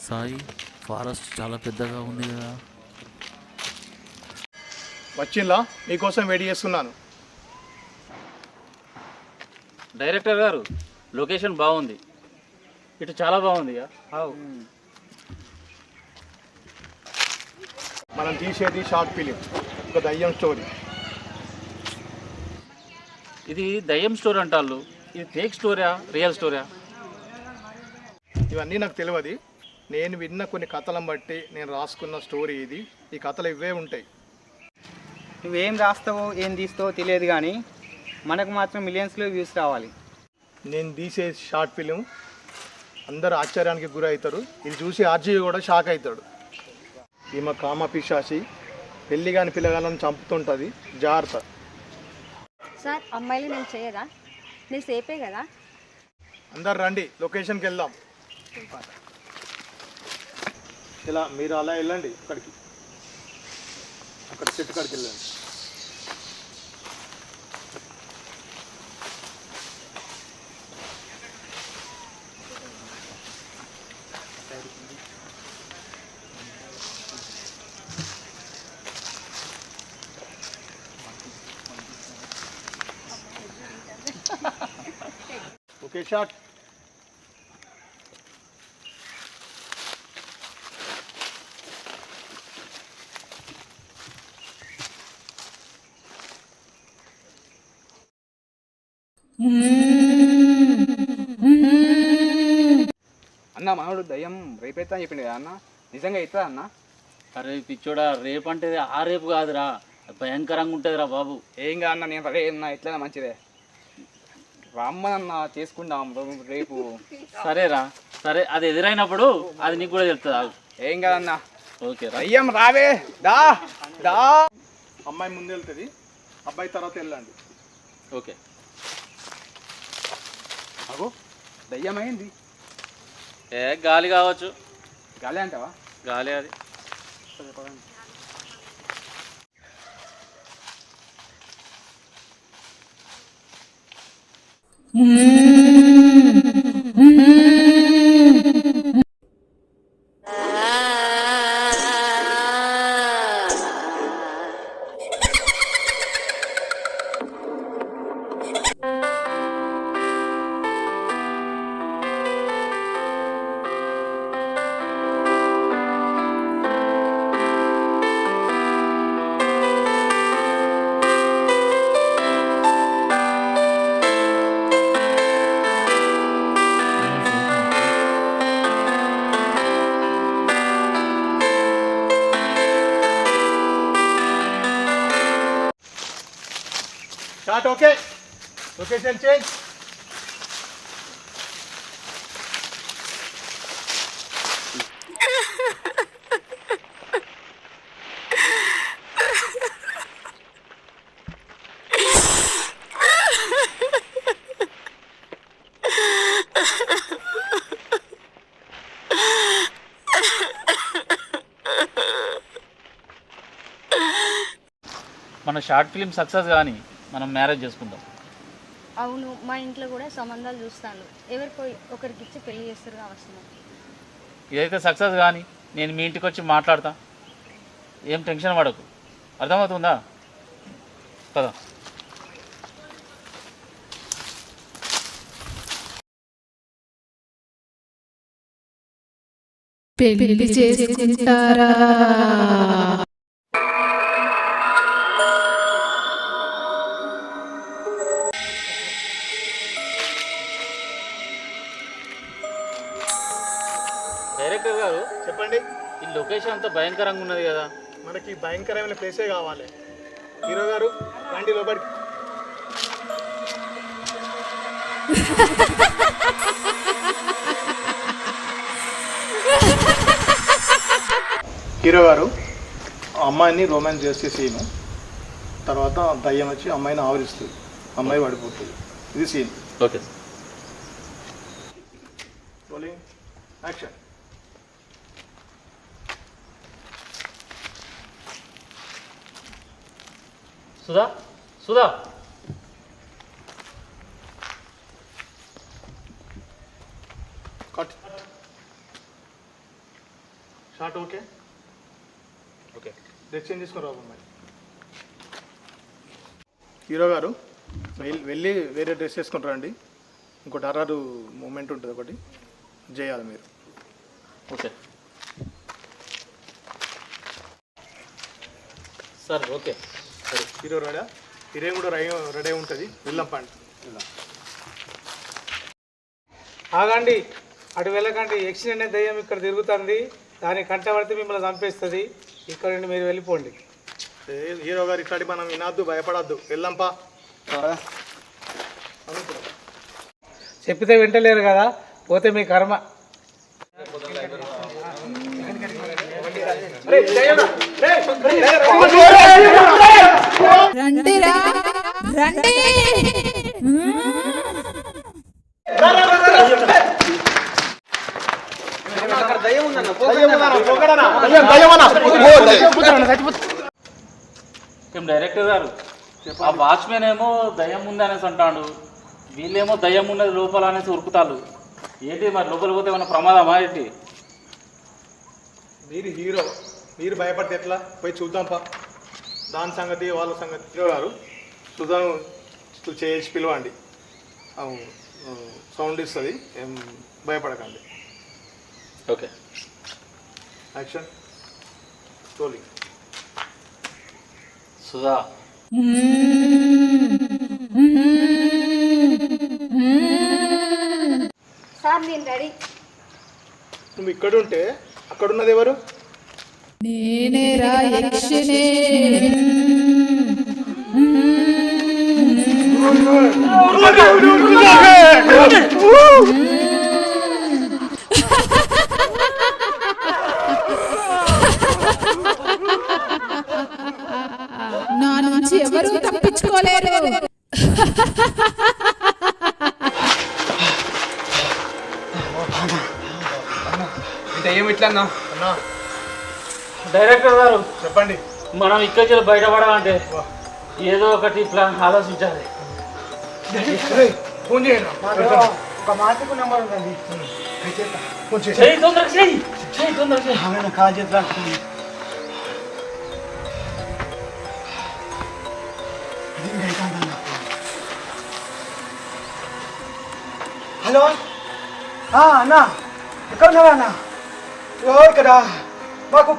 Sai, forest చాలా పెద్దగా ఉంది కదా. వచ్చిందా? మీకోసం వెయిట్ చేస్తున్నాను. డైరెక్టర్ గారు, లొకేషన్ బాగుంది, ఇటు చాలా బాగుంది. మనం తీసేది షార్ట్ ఫిలిం, ఒక దయ్యం స్టోరీ. ఇది దయ్యం స్టోరీ అంటారు, ఇది ఫేక్ స్టోరీయా రియల్ స్టోరీయా? ఇవన్నీ నాకు తెలియదు. నేను విన్న కొన్ని కథలను బట్టి నేను రాసుకున్న స్టోరీ ఇది. ఈ కథలు ఇవే ఉంటాయి. నువ్వేం రాస్తావో ఏం తీస్తావో తెలియదు, కానీ మనకు మాత్రం మిలియన్స్లో వ్యూస్ రావాలి. నేను తీసే షార్ట్ ఫిలిం అందరు ఆశ్చర్యానికి గురి అవుతారు. ఇది చూసి ఆర్జీ కూడా షాక్ అవుతాడు. ఈమె కామ పిశాచి, పెళ్లి కాని పిల్లగాలను చంపుతుంటుంది, జాగ్రత్త. సార్, అమ్మాయిలు నేను చేయదా? నేను సేపే కదా. అందరు రండి, లొకేషన్కి వెళ్దాం. ఇలా మీరు అలా వెళ్ళండి, అక్కడికి, అక్కడ చెట్టు కాడికి వెళ్ళండి. Okay, shot. అన్న మనోడు దయ్యం రేపైతే అని చెప్పిండు కదా అన్న, నిజంగా అవుతుందా అన్న? అరే పిచ్చోడా, రేపు అంటే ఆ రేపు కాదురా, భయంకరంగా ఉంటుందిరా బాబు. ఏం కాదు అన్న, నేను రే అన్న ఎట్లయినా మంచిదే, రమ్మనన్న చేసుకుంటాం రేపు. సరేరా, సరే, అది ఎదురైనప్పుడు అది నీకు కూడా తెలుస్తుంది. ఆగు. ఏం కాదన్న. ఓకే రా. దయ్యం రావే, దా దా. అమ్మాయి ముందు వెళ్తుంది, అబ్బాయి తర్వాత వెళ్ళండి. ఓకే. అగో దయ్యం అయింది. గాలి కావచ్చు. గాలి అంటావా? గాలి అది. Shot okay, location change. మన షార్ట్ ఫిలిం సక్సెస్ కానీ మనం మ్యారేజ్ చేసుకుందాం. అవును, మా ఇంట్లో కూడా సంబంధాలు చూస్తాను. ఎవరికో ఒకరికి ఇచ్చి పెళ్లి చేస్తారు కావచ్చు. ఇదైతే సక్సెస్ కానీ నేను మీ ఇంటికి వచ్చి మాట్లాడతా, ఏం టెన్షన్ పడకు. అర్థమవుతుందా? కదా. పెళ్లి చేసుకుంటారా? డైరెక్టర్ గారు చెప్పండి. ఈ లొకేషన్ అంతా భయంకరంగా ఉన్నది కదా. మనకి భయంకరమైన ప్లేసే కావాలి. హీరో గారు రండి లోపలికి. హీరో గారు అమ్మాయిని రొమాన్స్ చేసే సీను, తర్వాత దయ్యం వచ్చి అమ్మాయిని ఆవరిస్తుంది, అమ్మాయి పడిపోతుంది. ఇది scene. Okay. Rolling action. Sudha, Sudha, cut. Shot okay okay. Dress change తీసుకొని రావు మరి. హీరో గారు వెళ్ళి వేరే డ్రెస్ వేసుకొని రండి. ఇంకోటి హర్రర్ మూమెంట్ ఉంటుంది, ఒకటి చేయాలి మీరు. Okay sir. ఓకే సరే, హీరో రెడీ, హీరోయిన్ కూడా రెడీ ఉంటుంది. వెళ్దాం పండి. ఆగండి, అటు వెళ్ళకండి. యక్షిణి అనే దయ్యం ఇక్కడ తిరుగుతుంది. దాని కంట పడితే మిమ్మల్ని చంపేస్తుంది. ఇక్కడ నుండి మీరు వెళ్ళిపోండి. హీరో గారు ఇట్లాంటి మనం వినద్దు, భయపడద్దు. వెళ్దాంపా. చెప్పితే వింటలేరు కదా, పోతే మీ కర్మ. రండిరా రండి. ఏం డైరెక్టర్ గారు, ఆ వాచ్మెన్ ఏమో దయ్యం ఉంది అనేసి అంటాడు, వీళ్ళేమో దయ్యం ఉన్నది లోపల అనేసి ఉరుకుతారు. ఏంటి మరి లోపల పోతే ఏమైనా ప్రమాదమా ఏంటి? మీరు హీరో, మీరు భయపడితే ఎట్లా? పోయి చూద్దాంపా. దాని సంగతి వాళ్ళ సంగతి. హీరో గారు చూద్దాం, చేసి పిలవండి. సౌండ్ ఇస్తుంది, ఏం భయపడకండి. Okay action story. Sudha, sir నేను రెడీ. నువ్వు ఇక్కడుంటే అక్కడున్నది ఎవరు? నేనేరా యక్షిణి. నా నుంచి ఎవరు తప్పించుకోలేరు. దయ్యం ఇట్లా అన్నా. అన్నా డైరెక్టర్ గారు చెప్పండి. మనం ఇక్కడి బయటపడాలంటే ఏదో ఒకటి ప్లాన్ ఆలోచించాలి. ఫోన్ చేయండి. ఒక మాటకు నెంబర్ ఉందండి. ఫోన్ చేయండి. చెయ్యి తొందరగా చెయ్యి తొందరగా చెయ్యి. కాల్ చేతులు. హలో అన్నా, ఎక్కడ ఉన్నావా అన్న? ఇక్కడ మాకు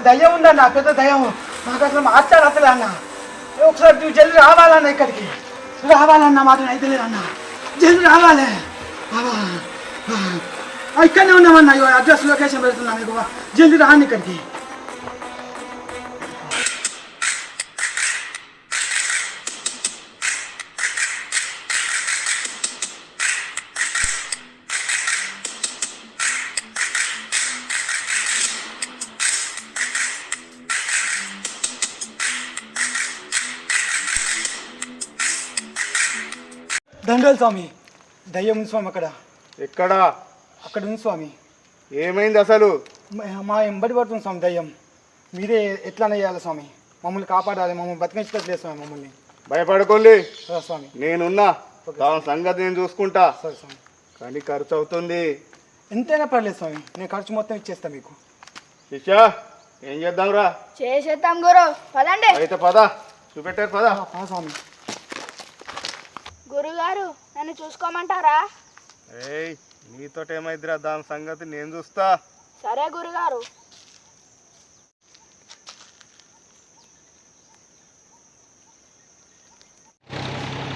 దయ్యం ఉందన్న, పెద్ద దయ్యం. మాకు అసలు మాట్లాడతలే అన్న. ఒకసారి నువ్వు జల్ది రావాలన్న, ఇక్కడికి రావాలన్న. మాట అయితే లేదన్న, జల్ది రావాలి. ఇక్కడనే ఉన్నామన్న. అడ్రస్ లొకేషన్ పెడుతున్నా మీకు, జల్ది రాండి ఇక్కడికి. దండల్ స్వామి, దయ్యం ఉంది స్వామి అక్కడ. ఎక్కడా? అక్కడ ఉంది స్వామి. ఏమైంది అసలు? మా ఎంబడి పడుతుంది స్వామి దయ్యం. మీరే ఎట్లానే చేయాలి స్వామి, మమ్మల్ని కాపాడాలి. మమ్మల్ని బతికించట్లేదు స్వామి, మమ్మల్ని. భయపడుకోండి స్వామి. నేనున్నా, దాని సంగతి నేను చూసుకుంటా. సరే స్వామి. కానీ ఖర్చు అవుతుంది. ఎంతైనా పర్లేదు స్వామి, నేను ఖర్చు మొత్తం ఇచ్చేస్తా మీకు. శిష్యా, ఏం చేద్దాంరా? చేసేద్దాం గురు, పదండి. అయితే పద, చూపెట్టారు పద. స్వామి. గురుగారు నన్ను చూసుకోమంటారా? ఏయ్, నీతోటి ఏమైద్దిరా, దాని సంగతి నేను చూస్తా. సరే గురుగారు.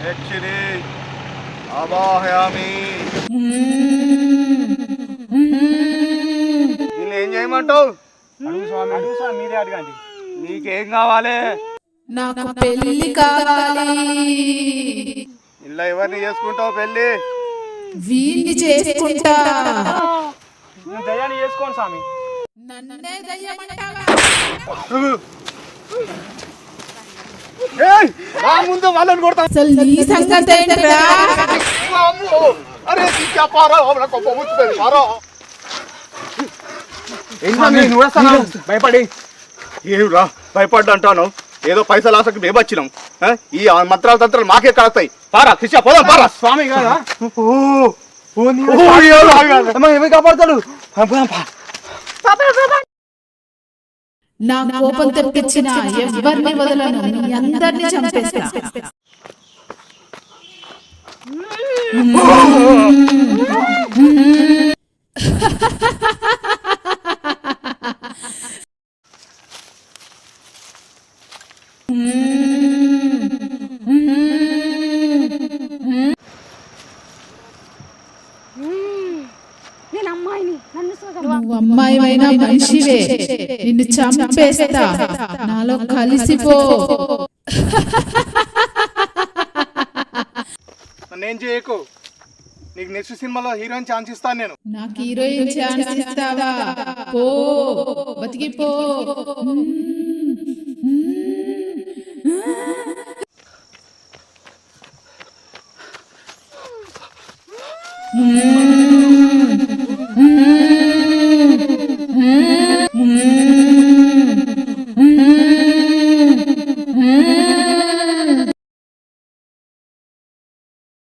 యక్షిణి అవాహయామి. దీన్ని ఏం చేయమంటావు? అడుగు స్వామి, అడుగు స్వామి, మీరే అడగండి. నీకేం కావాలి? నాకు పెళ్లి కావాలి. ఇలా ఎవరిని చేసుకుంటావు పెళ్ళి? వీణ్ణి చేసుకుంటా. నేను దయ్యాన్ని చేసుకోండి స్వామి. నన్నే దయ్యమంటావా? ముందు వాళ్ళని కొడతా. అసలు నీ సంగతి ఏంట్రా? అరే భయపడి ఏమిరా భయపడ్డా అంటాను? ఏదో పైసలు ఆశకి మేము వచ్చినాం. ఈ మంత్రాలు తంత్రాలు మాకే కలుస్తాయి. పారా శిష్య, పోదాం పారా. స్వామి కాదా? కాపాడతాడు. నా కోపం తెప్పించిన ఎవరిని వదలను, మీ అందరినీ చంపేస్తా. నేను అమ్మాయిని, నన్ను నువ్వు అమ్మాయివైనా మనిషివే, నిన్ను చంపేస్తా, నాలో కలిసిపో. నన్నేం చేయకు, నీకు నెక్స్ట్ సినిమాలో హీరోయిన్ ఛాన్స్ ఇస్తాను నేను. నాకు హీరోయిన్ ఛాన్స్ ఇస్తావా? పో, బతికిపో. Mm-hmm.